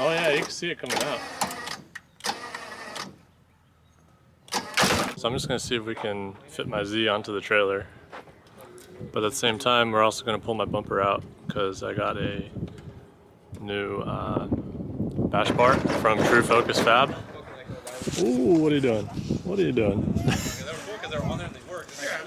Oh yeah, you can see it coming out. So I'm just gonna see if we can fit my Z onto the trailer. But at the same time, we're also gonna pull my bumper out because I got a new bash bar from True Focus Fab. Ooh, what are you doing? What are you doing?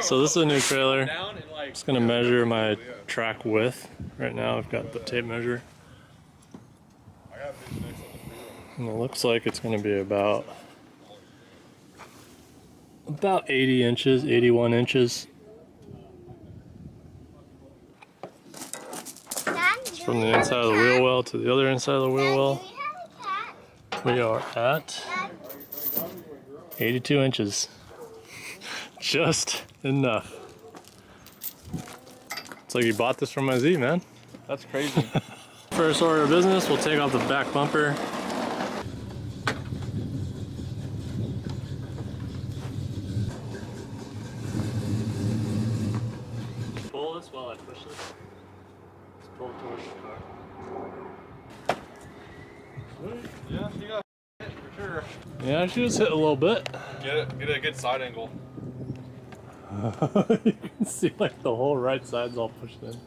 So this is a new trailer. I'm just gonna measure my track width. Right now I've got the tape measure. And it looks like it's gonna be about 80 inches, 81 inches. From the inside of the wheel well to the other inside of the wheel well, we are at 82 inches. Just enough. It's like you bought this from my Z, man. That's crazy. First order of business, we'll take off the back bumper. Pull this while I push this. Just pull towards the car. Yeah, she got hit for sure. Yeah, she was hit a little bit. Get a good side angle. You can see like the whole right side's all pushed in.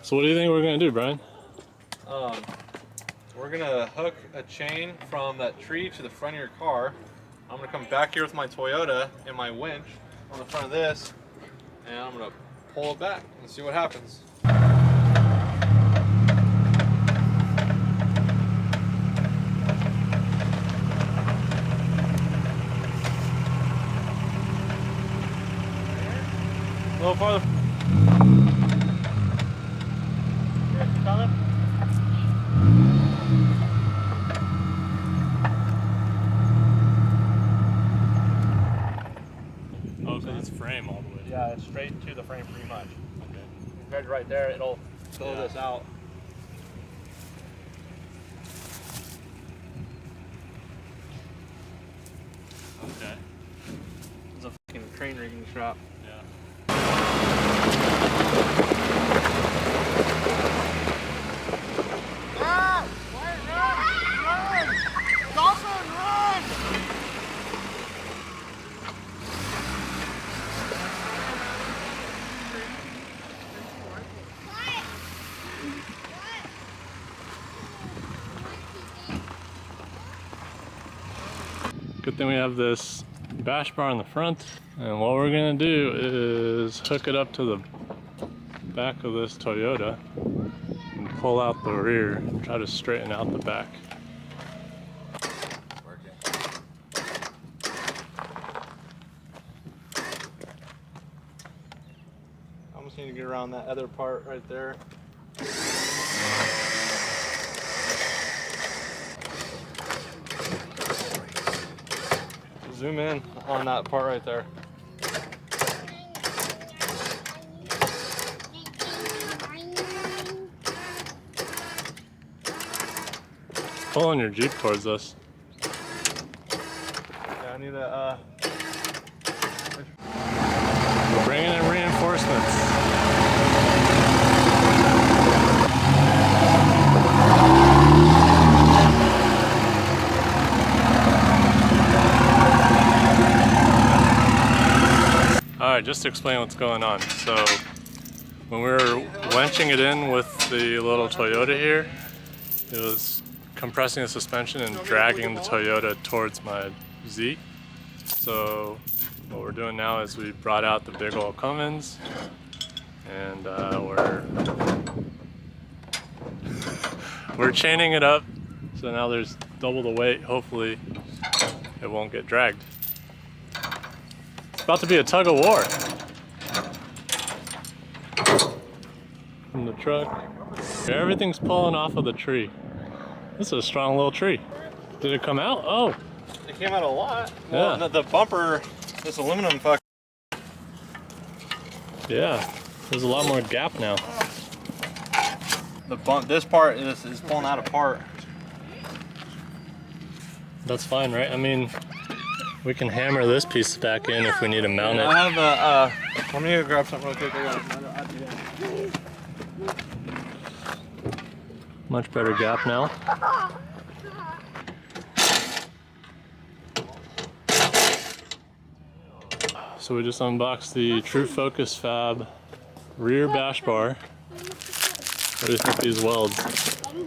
So what do you think we're gonna do, Brian? We're gonna hook a chain from that tree to the front of your car. I'm gonna come back here with my Toyota and my winch on the front of this, and I'm gonna pull it back and see what happens. A little farther. Oh, because it's frame all the way. Yeah, it's straight to the frame pretty much. Okay. Compared to right there, it'll fill this out. Okay. It's a fucking crane rigging shop. Yeah. Good thing we have this bash bar in the front, and what we're gonna do is hook it up to the back of this Toyota and pull out the rear and try to straighten out the back. I almost need to get around that other part right there. Zoom in on that part right there. Pulling your Jeep towards us. Yeah, I need a We're bringing in reinforcements. Alright, just to explain what's going on. So, when we were wenching it in with the little Toyota here, it was compressing the suspension and dragging the Toyota towards my Z. So, what we're doing now is we brought out the big old Cummins, and we're chaining it up, so now there's double the weight. Hopefully it won't get dragged. It's about to be a tug of war. From the truck. Everything's pulling off of the tree. This is a strong little tree. Did it come out? Oh. It came out a lot. Yeah. Well, the bumper, this aluminum fuck. Yeah. There's a lot more gap now. This part is pulling out apart. That's fine, right? I mean, we can hammer this piece back in if we need to mount it. I have let me go grab something real quick. Much better gap now. So we just unboxed the True Focus Fab rear bash bar. What do you think of these welds?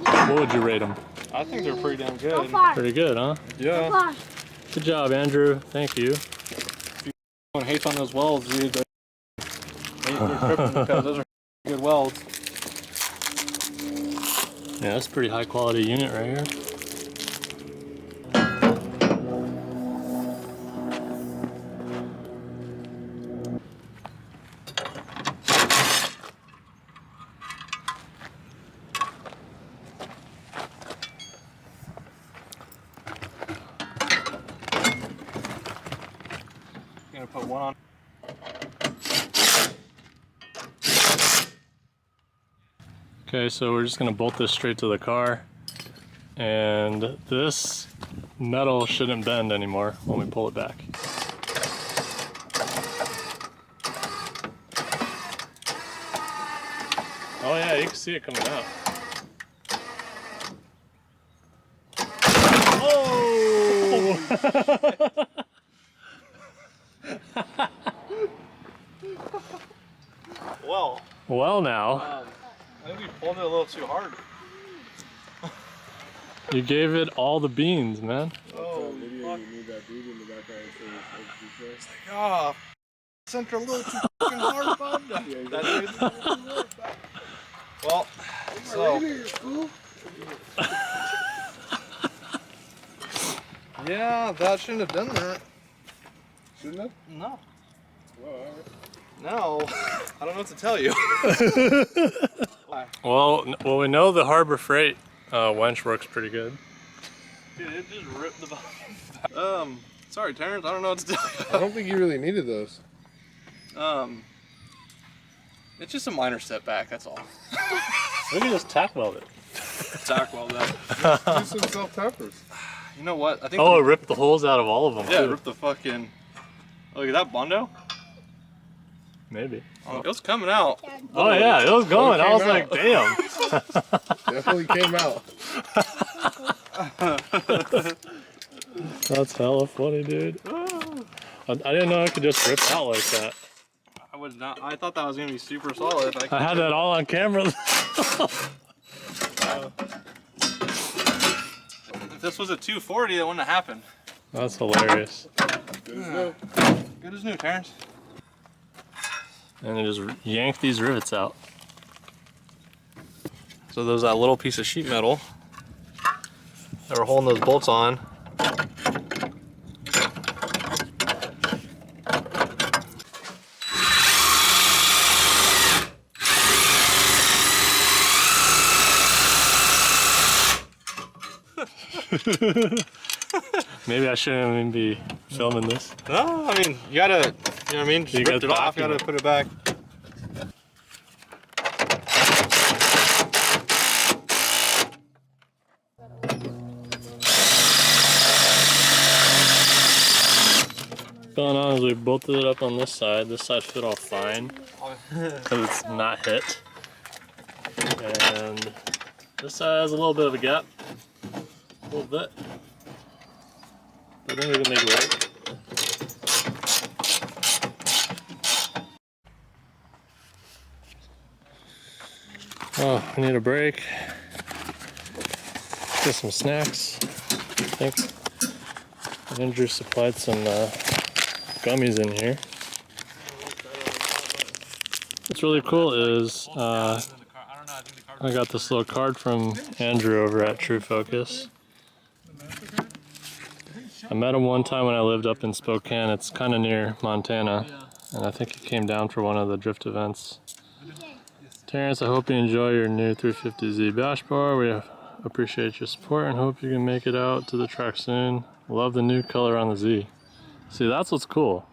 What would you rate them? I think they're pretty damn good. Pretty good, huh? Yeah. Good job, Andrew. Thank you. If anyone hates on those welds, dude, they're tripping because those are good welds. Yeah, that's a pretty high quality unit right here. Gonna put one on. Okay, so we're just gonna bolt this straight to the car, and this metal shouldn't bend anymore when we pull it back. Oh yeah, you can see it coming out. Oh! Well. Well now. I think we pulled it a little too hard. You gave it all the beans, man. Oh, maybe you need that dude in the background so it's like, oh, center a little too fucking hard, bud. Well, so. Yeah, that shouldn't have done that. Shouldn't have? No. Well, alright. No. I don't know what to tell you. Well, we know the Harbor Freight winch works pretty good. Dude, it just ripped the bottom. Sorry, Terrence, I don't know what to tell you. I don't think you really needed those. It's just a minor setback, that's all. We can just tack weld it. Tack weld that. Do some self-tappers. You know what? I think. Oh, it ripped the holes out of all of them. Yeah, too. it ripped the fucking. Oh, look at that Bondo. Maybe. Oh, it was coming out. Oh yeah, it was going. I was out. like, damn. Definitely came out. That's hella funny, dude. I didn't know I could just rip out like that. I was not. I thought that was gonna be super solid. I had that all on camera. If this was a 240, that wouldn't have happened. That's hilarious. Good as new. Good as new, Terrence. And then just yank these rivets out. So there's that little piece of sheet metal that we're holding those bolts on. Maybe I shouldn't even be filming this. No, I mean, you gotta, you know what I mean? Just ripped it off, you gotta put it back. What's going on is we bolted it up on this side. This side fit all fine because it's not hit. And this side has a little bit of a gap. A little bit. But I think we can make it work. Oh, we need a break. Get some snacks. I think Andrew supplied some gummies in here. What's really cool is I got this little card from Andrew over at True Focus. I met him one time when I lived up in Spokane. It's kind of near Montana, and I think he came down for one of the drift events. Terrence, I hope you enjoy your new 350Z bash bar. We appreciate your support and hope you can make it out to the track soon. Love the new color on the Z. See, that's what's cool.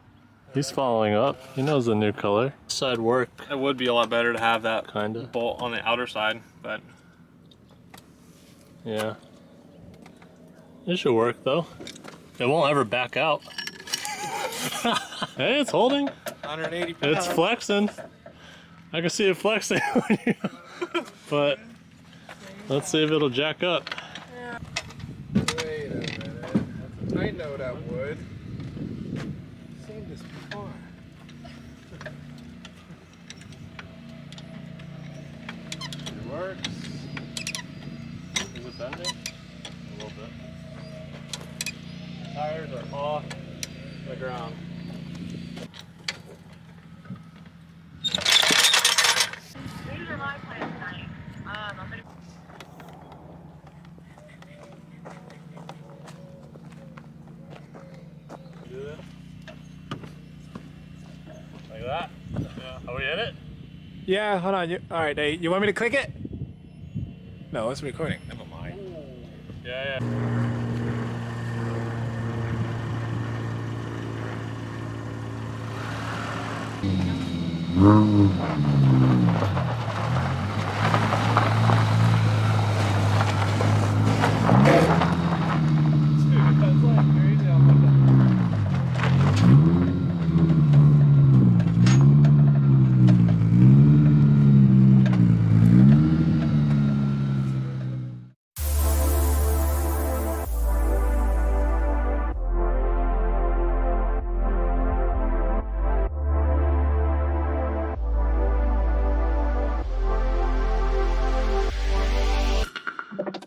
He's following up. He knows the new color. Side work. It would be a lot better to have that Kinda. bolt on the outer side, but Yeah. It should work though. It won't ever back out. Hey, it's holding. 180 pounds. It's flexing. I can see it flexing. But Let's see if it'll jack up. Wait a minute. I know that would. Seen this before. It works. Is it bending? A little bit. Tires are off the ground. These are my plans tonight. I'm gonna Do this. Like that? Yeah. Are we in it? Yeah, hold on. All right, hey, you want me to click it? No, it's recording. Never mind. Yeah, yeah.